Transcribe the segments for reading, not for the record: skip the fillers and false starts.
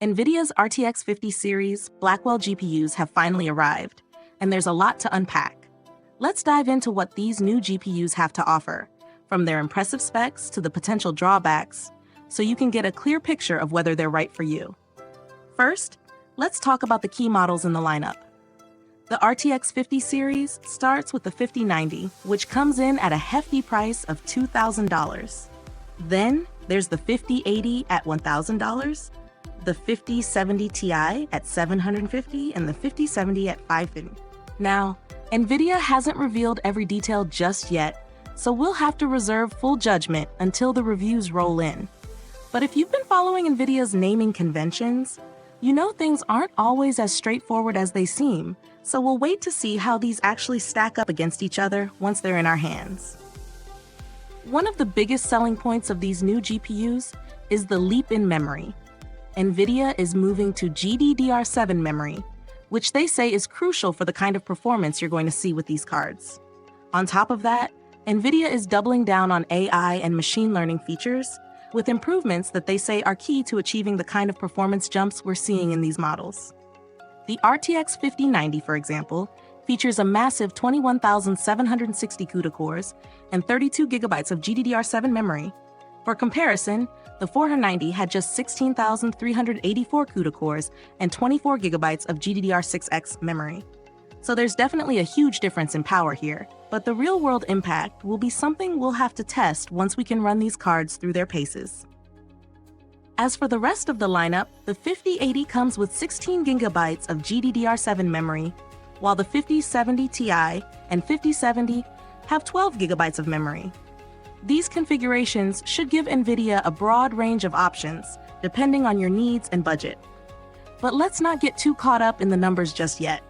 NVIDIA's RTX 50 series Blackwell GPUs have finally arrived, and there's a lot to unpack. Let's dive into what these new GPUs have to offer, from their impressive specs to the potential drawbacks, so you can get a clear picture of whether they're right for you. First, let's talk about the key models in the lineup. The RTX 50 series starts with the 5090, which comes in at a hefty price of $2,000. Then, there's the 5080 at $1,000, the 5070 Ti at $750, and the 5070 at $550. Now, NVIDIA hasn't revealed every detail just yet, so we'll have to reserve full judgment until the reviews roll in. But if you've been following NVIDIA's naming conventions, you know things aren't always as straightforward as they seem, so we'll wait to see how these actually stack up against each other once they're in our hands. One of the biggest selling points of these new GPUs is the leap in memory. NVIDIA is moving to GDDR7 memory, which they say is crucial for the kind of performance you're going to see with these cards. On top of that, NVIDIA is doubling down on AI and machine learning features, with improvements that they say are key to achieving the kind of performance jumps we're seeing in these models. The RTX 5090, for example, features a massive 21,760 CUDA cores and 32 gigabytes of GDDR7 memory. For comparison, the 490 had just 16,384 CUDA cores and 24 gigabytes of GDDR6X memory. So there's definitely a huge difference in power here, but the real-world impact will be something we'll have to test once we can run these cards through their paces. As for the rest of the lineup, the 5080 comes with 16 gigabytes of GDDR7 memory, while the 5070 Ti and 5070 have 12 gigabytes of memory. These configurations should give NVIDIA a broad range of options, depending on your needs and budget. But let's not get too caught up in the numbers just yet.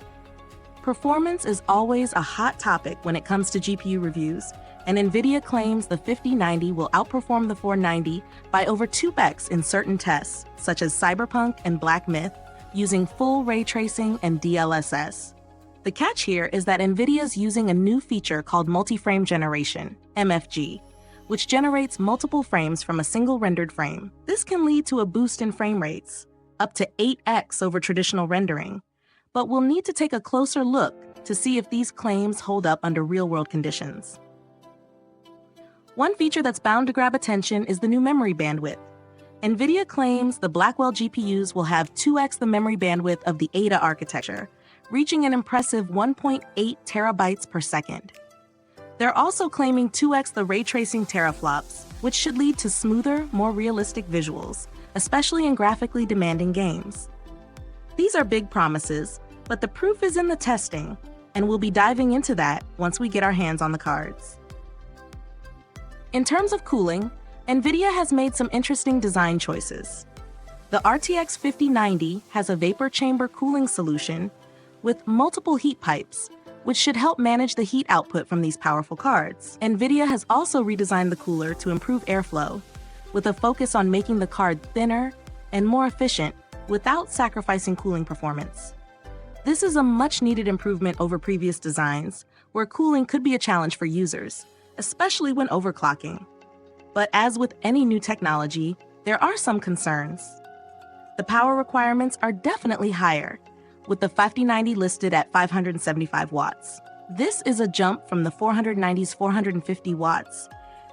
Performance is always a hot topic when it comes to GPU reviews, and NVIDIA claims the 5090 will outperform the 490 by over 2x in certain tests, such as Cyberpunk and Black Myth, using full ray tracing and DLSS. The catch here is that NVIDIA's using a new feature called multi-frame generation, MFG, which generates multiple frames from a single rendered frame. This can lead to a boost in frame rates, up to 8x over traditional rendering, but we'll need to take a closer look to see if these claims hold up under real-world conditions. One feature that's bound to grab attention is the new memory bandwidth. NVIDIA claims the Blackwell GPUs will have 2x the memory bandwidth of the Ada architecture, reaching an impressive 1.8 terabytes per second. They're also claiming 2x the ray tracing teraflops, which should lead to smoother, more realistic visuals, especially in graphically demanding games. These are big promises, but the proof is in the testing, and we'll be diving into that once we get our hands on the cards. In terms of cooling, NVIDIA has made some interesting design choices. The RTX 5090 has a vapor chamber cooling solution with multiple heat pipes, which should help manage the heat output from these powerful cards. NVIDIA has also redesigned the cooler to improve airflow, with a focus on making the card thinner and more efficient without sacrificing cooling performance. This is a much-needed improvement over previous designs, where cooling could be a challenge for users, especially when overclocking. But as with any new technology, there are some concerns. The power requirements are definitely higher, with the 5090 listed at 575 watts. This is a jump from the 490's 450 watts.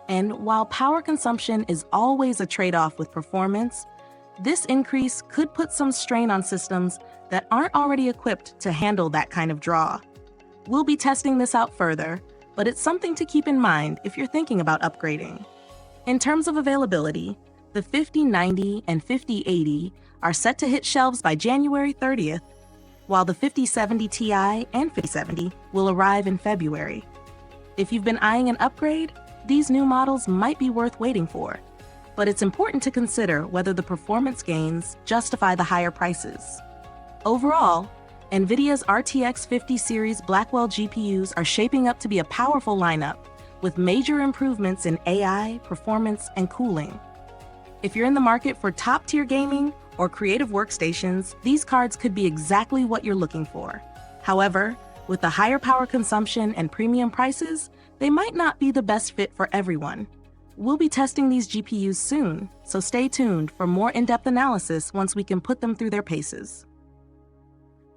And while power consumption is always a trade-off with performance, this increase could put some strain on systems that aren't already equipped to handle that kind of draw. We'll be testing this out further, but it's something to keep in mind if you're thinking about upgrading. In terms of availability, the 5090 and 5080 are set to hit shelves by January 30th, while the 5070 Ti and 5070 will arrive in February. If you've been eyeing an upgrade, these new models might be worth waiting for, but it's important to consider whether the performance gains justify the higher prices. Overall, NVIDIA's RTX 50 series Blackwell GPUs are shaping up to be a powerful lineup, with major improvements in AI, performance, and cooling. If you're in the market for top-tier gaming or creative workstations, these cards could be exactly what you're looking for. However, with the higher power consumption and premium prices, they might not be the best fit for everyone. We'll be testing these GPUs soon, so stay tuned for more in-depth analysis once we can put them through their paces.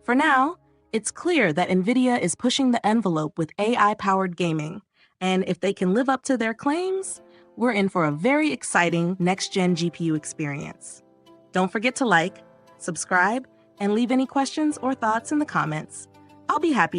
For now, it's clear that NVIDIA is pushing the envelope with AI-powered gaming, and if they can live up to their claims, we're in for a very exciting next-gen GPU experience. Don't forget to like, subscribe, and leave any questions or thoughts in the comments. I'll be happy